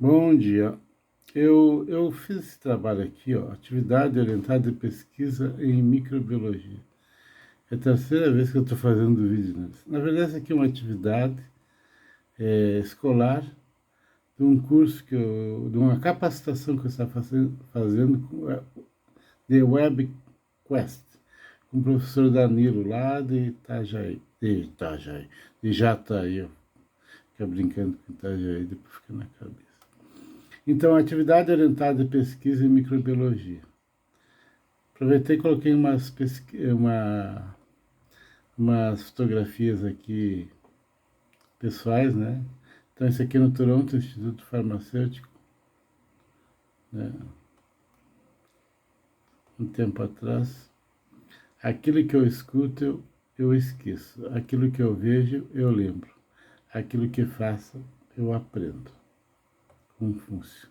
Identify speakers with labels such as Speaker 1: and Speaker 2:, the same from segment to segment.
Speaker 1: Bom dia. Eu fiz esse trabalho aqui, ó, atividade orientada em pesquisa em microbiologia. É a terceira vez que eu estou fazendo vídeo nisso. Na verdade, isso aqui é uma atividade escolar de um curso de uma capacitação que eu estava fazendo de WebQuest, com o professor Danilo, lá de Jataí, ó. Fica brincando com Itajaí, depois fica na cabeça. Então, atividade orientada em pesquisa em microbiologia. Aproveitei e coloquei umas fotografias aqui pessoais, né? Então, esse aqui é no Toronto Instituto Farmacêutico, né? Um tempo atrás. Aquilo que eu escuto, eu esqueço. Aquilo que eu vejo, eu lembro. Aquilo que faço, eu aprendo. Confúcio.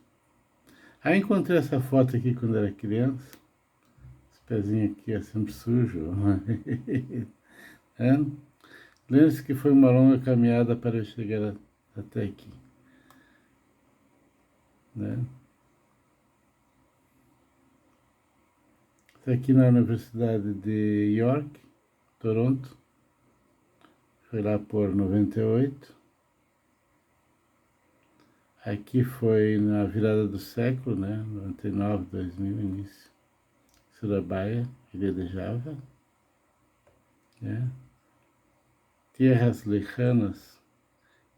Speaker 1: Aí encontrei essa foto aqui quando era criança. Esse pezinho aqui é sempre sujo. É? Lembre-se que foi uma longa caminhada para eu chegar até aqui, né? Estou aqui na Universidade de York, Toronto. Foi lá por 98. Aqui foi na virada do século, né? 99, 2000, início. Surabaya, Ilha de Java, né? Tierras lejanas,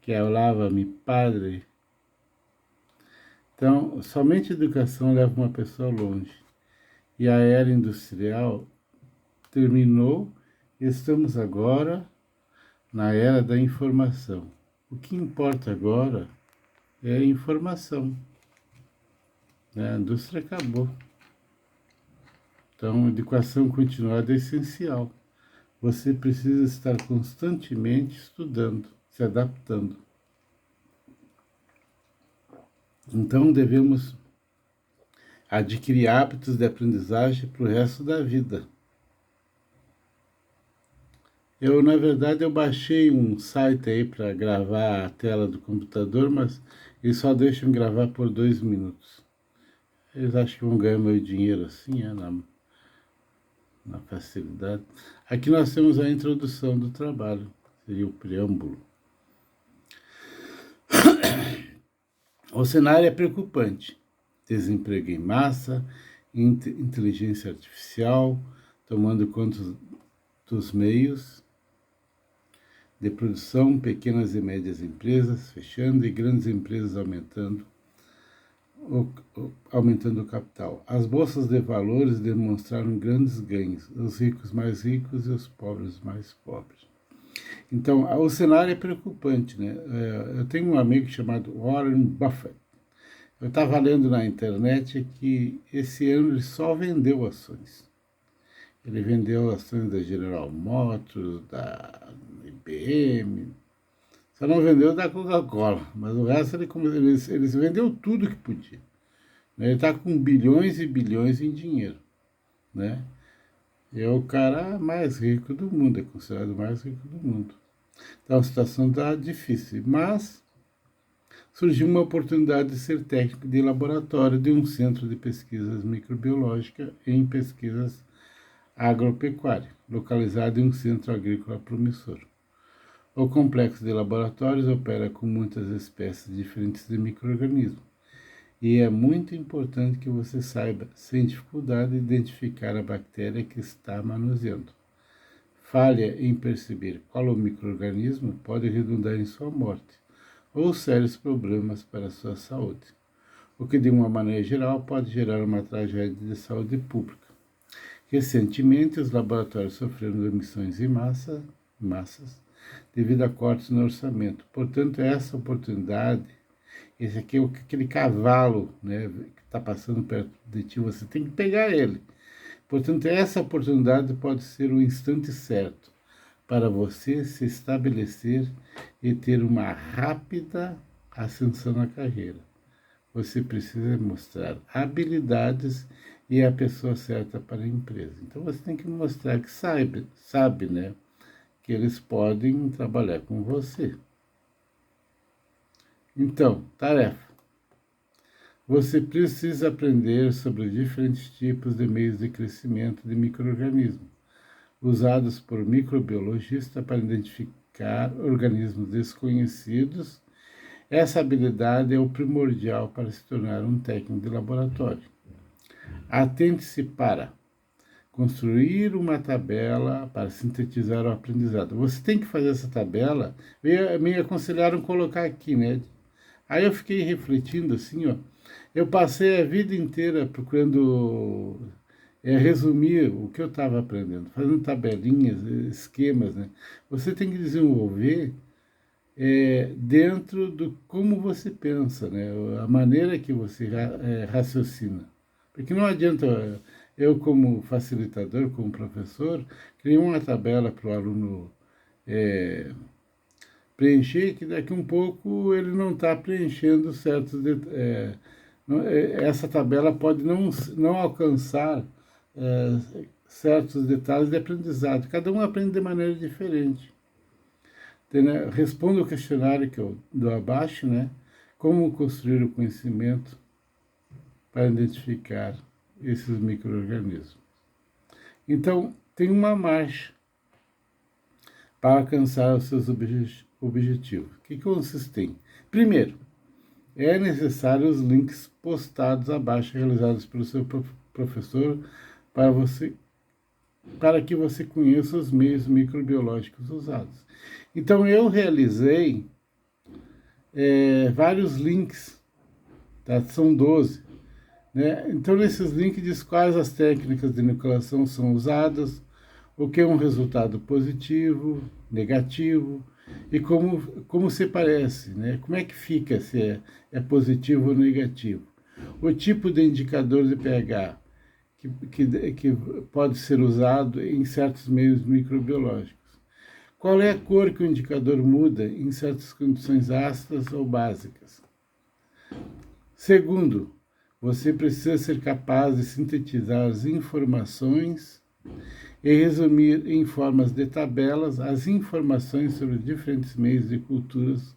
Speaker 1: que hablava mi padre. Então, somente a educação leva uma pessoa longe. E a era industrial terminou e estamos agora na era da informação. O que importa agora é a informação, né? A indústria acabou. Então, a educação continuada é essencial. Você precisa estar constantemente estudando, se adaptando. Então, devemos adquirir hábitos de aprendizagem para o resto da vida. Na verdade, eu baixei um site aí para gravar a tela do computador, mas eles só deixam gravar por 2 minutos. Eles acham que vão ganhar meu dinheiro assim, na facilidade. Aqui nós temos a introdução do trabalho, seria o preâmbulo. O cenário é preocupante. Desemprego em massa, inteligência artificial, tomando conta dos meios de produção, pequenas e médias empresas fechando e grandes empresas aumentando o capital. As bolsas de valores demonstraram grandes ganhos, os ricos mais ricos e os pobres mais pobres. Então, o cenário é preocupante, né? Eu tenho um amigo chamado Warren Buffett. Eu estava lendo na internet que esse ano ele só vendeu ações. Ele vendeu ações da General Motors, da IBM, só não vendeu da Coca-Cola, mas o resto ele vendeu tudo que podia. Ele está com bilhões e bilhões em dinheiro, né? É o cara mais rico do mundo, é considerado o mais rico do mundo. Então a situação está difícil, mas surgiu uma oportunidade de ser técnico de laboratório de um centro de pesquisas microbiológicas em pesquisas agropecuárias, localizado em um centro agrícola promissor. O complexo de laboratórios opera com muitas espécies diferentes de micro-organismos e é muito importante que você saiba, sem dificuldade, identificar a bactéria que está manuseando. Falha em perceber qual o micro-organismo pode redundar em sua morte ou sérios problemas para a sua saúde, o que de uma maneira geral pode gerar uma tragédia de saúde pública. Recentemente, os laboratórios sofreram demissões em massas devido a cortes no orçamento. Portanto, essa oportunidade, esse aqui é aquele cavalo, né, que está passando perto de ti, você tem que pegar ele. Portanto, essa oportunidade pode ser o instante certo para você se estabelecer e ter uma rápida ascensão na carreira. Você precisa mostrar habilidades e a pessoa certa para a empresa. Então você tem que mostrar que sabe, né, que eles podem trabalhar com você. Então, tarefa. você precisa aprender sobre diferentes tipos de meios de crescimento de micro-organismos, usados por microbiologistas para identificar organismos desconhecidos. Essa habilidade é o primordial para se tornar um técnico de laboratório. Atente-se para construir uma tabela para sintetizar o aprendizado. Você tem que fazer essa tabela. Me aconselharam colocar aqui, né? Aí eu fiquei refletindo assim, ó. Eu passei a vida inteira procurando resumir o que eu estava aprendendo, fazendo tabelinhas, esquemas, né? Você tem que desenvolver dentro do como você pensa, né? A maneira que você raciocina. Porque não adianta eu, como facilitador, como professor, criar uma tabela para o aluno preencher, que daqui um pouco ele não está preenchendo certos... essa tabela pode não alcançar certos detalhes de aprendizado. Cada um aprende de maneira diferente. Responda o questionário que eu dou abaixo, né? Como construir o conhecimento para identificar esses micro-organismos. Então, tem uma marcha para alcançar os seus objetivos. O que consistem? Primeiro, é necessário os links postados abaixo, realizados pelo seu professor, para que você conheça os meios microbiológicos usados. Então, eu realizei vários links, tá? São 12. Né? Então, nesses links diz quais as técnicas de inoculação são usadas, o que é um resultado positivo, negativo, e como se parece, né? Como é que fica se é positivo ou negativo. O tipo de indicador de pH que pode ser usado em certos meios microbiológicos. Qual é a cor que o indicador muda em certas condições ácidas ou básicas? Segundo, você precisa ser capaz de sintetizar as informações e resumir em formas de tabelas as informações sobre diferentes meios de culturas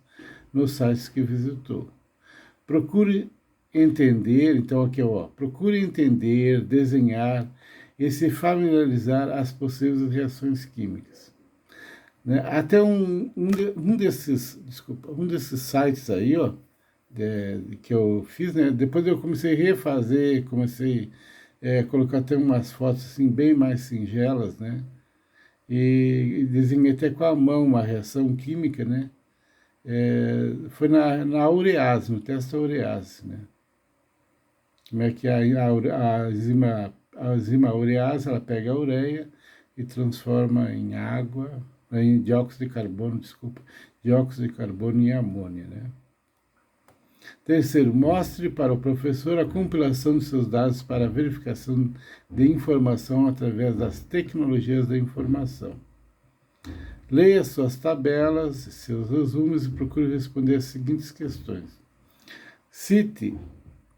Speaker 1: nos sites que visitou. Procure entender, então aqui procure entender, desenhar e se familiarizar as possíveis reações químicas. Né? Até um desses sites aí, que eu fiz, né? Depois eu comecei a refazer, comecei a colocar até umas fotos assim bem mais singelas, né? E desenhei até com a mão uma reação química, né? Foi na urease, no teste da urease, né? Como é que a enzima urease, ela pega a ureia e transforma em água, em dióxido de carbono, dióxido de carbono e amônia, né? Terceiro, mostre para o professor a compilação de seus dados para verificação de informação através das tecnologias da informação. Leia suas tabelas, seus resumos e procure responder as seguintes questões. Cite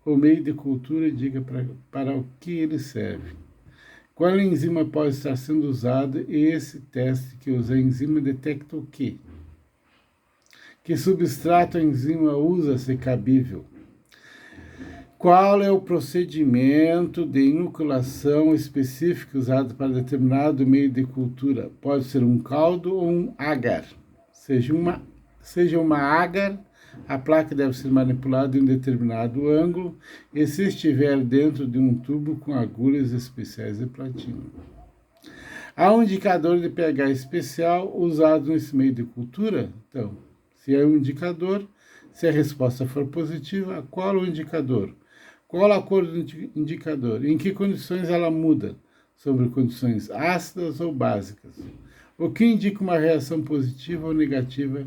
Speaker 1: o meio de cultura e diga para o que ele serve. Qual enzima pode estar sendo usada e esse teste que usa a enzima detecta o quê? Que substrato a enzima usa, se cabível? Qual é o procedimento de inoculação específico usado para determinado meio de cultura? Pode ser um caldo ou um agar. Seja uma agar, a placa deve ser manipulada em um determinado ângulo e se estiver dentro de um tubo com agulhas especiais de platino. Há um indicador de pH especial usado nesse meio de cultura? Então, se é um indicador, se a resposta for positiva, qual o indicador? Qual a cor do indicador? Em que condições ela muda? Sobre condições ácidas ou básicas? O que indica uma reação positiva ou negativa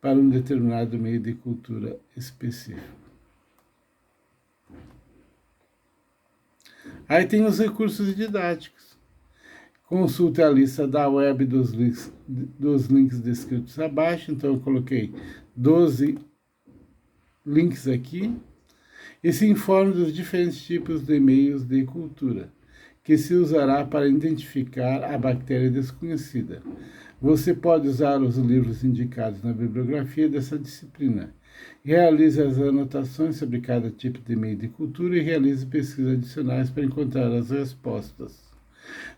Speaker 1: para um determinado meio de cultura específico? Aí tem os recursos didáticos. Consulte a lista da web dos links descritos abaixo. Então, eu coloquei 12 links aqui. E se informe dos diferentes tipos de meios de cultura que se usará para identificar a bactéria desconhecida. Você pode usar os livros indicados na bibliografia dessa disciplina. Realize as anotações sobre cada tipo de meio de cultura e realize pesquisas adicionais para encontrar as respostas.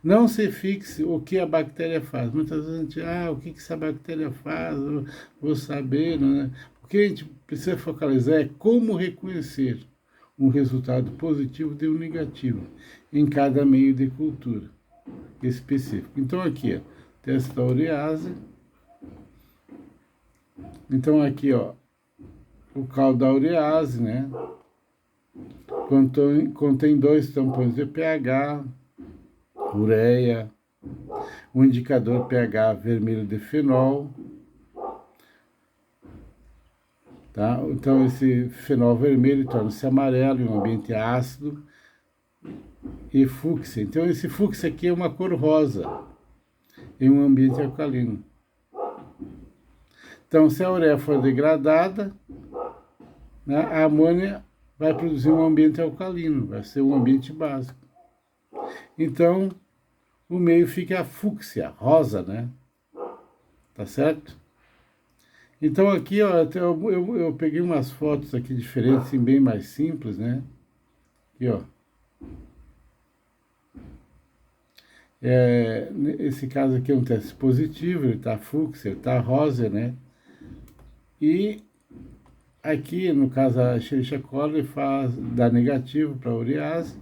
Speaker 1: Não se fixe o que a bactéria faz. Muitas vezes a gente, o que essa bactéria faz? Eu vou saber, né? O que a gente precisa focalizar é como reconhecer um resultado positivo de um negativo em cada meio de cultura específico. Então aqui, ó, teste da urease. Então aqui, ó, o caldo da urease, né? Contém 2 tampões de pH, ureia, um indicador pH vermelho de fenol, tá? Então esse fenol vermelho torna-se amarelo em um ambiente ácido e fúcsia. Então esse fúcsia aqui é uma cor rosa em um ambiente alcalino. Então se a ureia for degradada, né, a amônia vai produzir um ambiente alcalino, vai ser um ambiente básico. Então o meio fica fúcsia, rosa, né? Tá certo? Então aqui, ó, eu peguei umas fotos aqui diferentes, assim, bem mais simples, né? Aqui, ó. Esse caso aqui é um teste positivo, ele tá fúcsia, ele tá rosa, né? E aqui, no caso, a Escherichia coli dá negativo para a urease.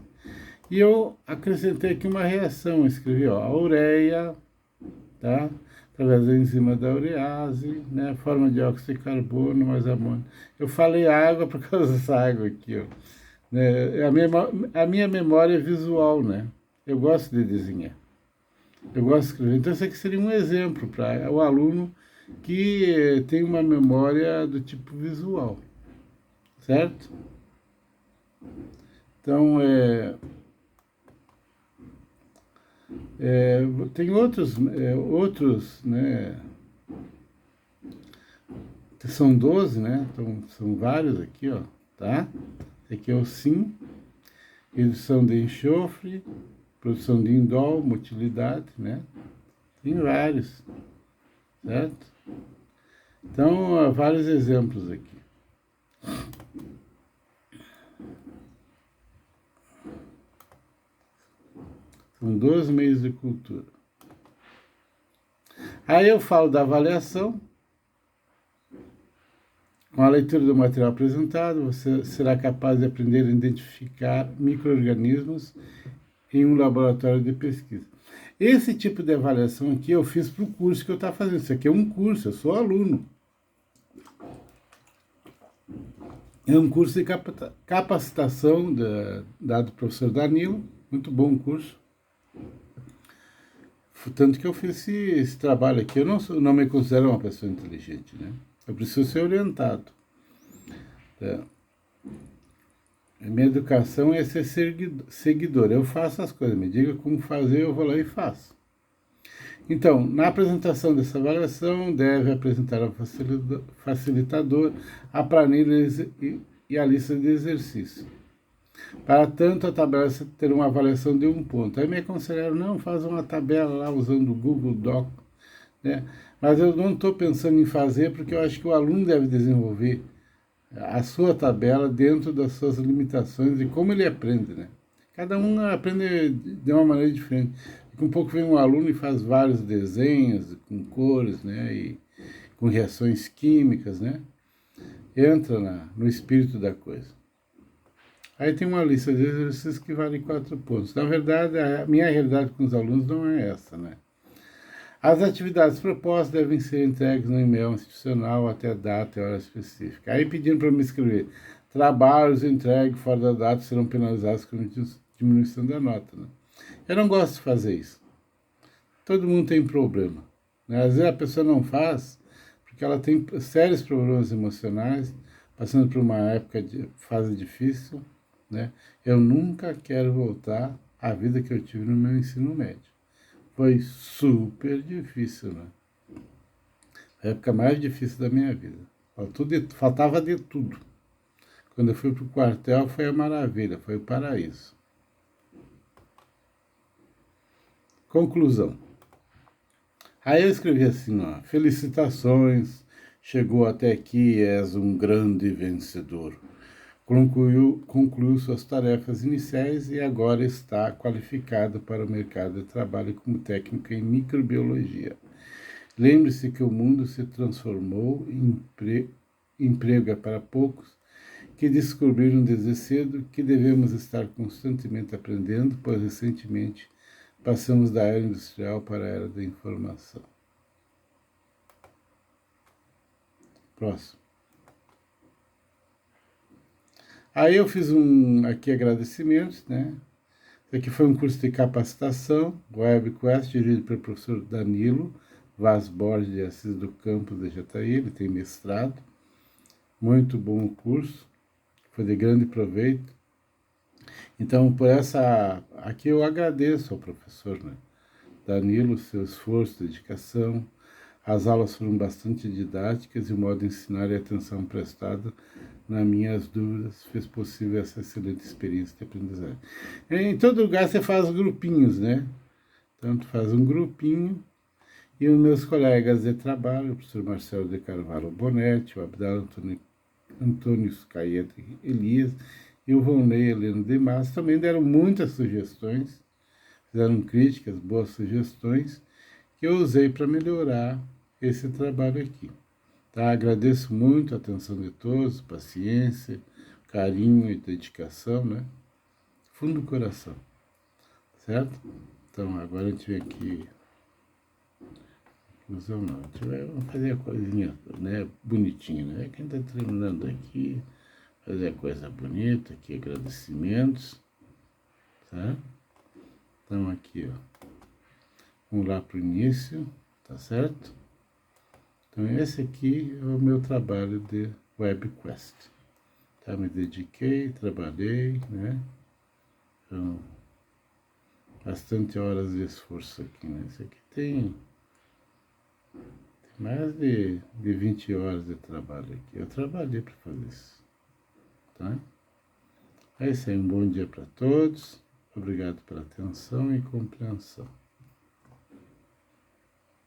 Speaker 1: E eu acrescentei aqui uma reação, escrevi, ó, a ureia, tá? Através da enzima da urease, né? Forma de óxido de carbono mais amônio. Eu falei água por causa dessa água aqui, ó. Né? A minha memória é visual, né? Eu gosto de desenhar. Eu gosto de escrever. Então, isso aqui seria um exemplo para o aluno que tem uma memória do tipo visual, certo? Então, tem outros, né? São 12, né? Então, são vários aqui, ó, tá? Esse aqui é o SIM, redução de enxofre, produção de indol, motilidade, né? Tem vários, certo? Então, há vários exemplos aqui. São 12 meios de cultura. Aí eu falo da avaliação. Com a leitura do material apresentado, você será capaz de aprender a identificar micro-organismos em um laboratório de pesquisa. Esse tipo de avaliação aqui eu fiz para o curso que eu estava fazendo. Isso aqui é um curso, eu sou aluno. É um curso de capacitação dado do professor Danilo, muito bom curso. Tanto que eu fiz esse trabalho aqui. Eu não me considero uma pessoa inteligente, né? Eu preciso ser orientado. Minha educação é ser seguidor. Eu faço as coisas, me diga como fazer, eu vou lá e faço. Então, na apresentação dessa avaliação, deve apresentar ao facilitador a planilha e a lista de exercícios. Para tanto, a tabela ter uma avaliação de 1 ponto. Aí me aconselharam, não, faz uma tabela lá usando o Google Doc, né? Mas eu não estou pensando em fazer porque eu acho que o aluno deve desenvolver a sua tabela dentro das suas limitações e como ele aprende, né? Cada um aprende de uma maneira diferente. Daqui um pouco vem um aluno e faz vários desenhos com cores, né? E com reações químicas, né? Entra no espírito da coisa. Aí tem uma lista de exercícios que vale 4 pontos. Na verdade, a minha realidade com os alunos não é essa, né? As atividades propostas devem ser entregues no e-mail institucional até a data e hora específica. Aí pedindo para me escrever, trabalhos entregues fora da data serão penalizados com diminuição da nota. Né? Eu não gosto de fazer isso. Todo mundo tem problema. Né? Às vezes a pessoa não faz porque ela tem sérios problemas emocionais, passando por uma fase difícil. Né? Eu nunca quero voltar à vida que eu tive no meu ensino médio. Foi super difícil, né? A época mais difícil da minha vida. Faltava de tudo. Quando eu fui para o quartel foi a maravilha, foi o paraíso. Conclusão. Aí eu escrevi assim, ó, felicitações, Chegou até aqui e és um grande vencedor. Concluiu suas tarefas iniciais e agora está qualificado para o mercado de trabalho como técnico em microbiologia. Lembre-se que o mundo se transformou em emprego é para poucos que descobriram desde cedo que devemos estar constantemente aprendendo, pois recentemente passamos da era industrial para a era da informação. Próximo. Aí eu fiz aqui agradecimentos, né? Esse aqui foi um curso de capacitação, WebQuest, dirigido pelo professor Danilo Vaz Borges de Assis do Campos de Jataí, ele tem mestrado. Muito bom o curso, foi de grande proveito. Então, por aqui eu agradeço ao professor, né? Danilo, seu esforço, dedicação. As aulas foram bastante didáticas e o modo de ensinar e a atenção prestada nas minhas dúvidas fez possível essa excelente experiência de aprendizagem. Em todo lugar você faz grupinhos, né? Então, tu faz um grupinho e os meus colegas de trabalho, o professor Marcelo de Carvalho Bonetti, o Abdal Antônio Caeta Elias e o Vonley Heleno de Massa também deram muitas sugestões, fizeram críticas, boas sugestões, que eu usei para melhorar esse trabalho aqui. Tá? Agradeço muito a atenção de todos, paciência, carinho e dedicação, né? Fundo do coração, certo? Então, agora a gente vem aqui. Vamos fazer a coisinha, né, bonitinha, né? Quem está terminando aqui, fazer a coisa bonita aqui, agradecimentos, tá? Então, aqui, ó. Vamos lá para o início, tá certo? Então, esse aqui é o meu trabalho de WebQuest. Tá? Me dediquei, trabalhei, né? Então, bastante horas de esforço aqui, né? Esse aqui tem mais de 20 horas de trabalho aqui. Eu trabalhei para fazer isso, tá? É isso aí, um bom dia para todos. Obrigado pela atenção e compreensão.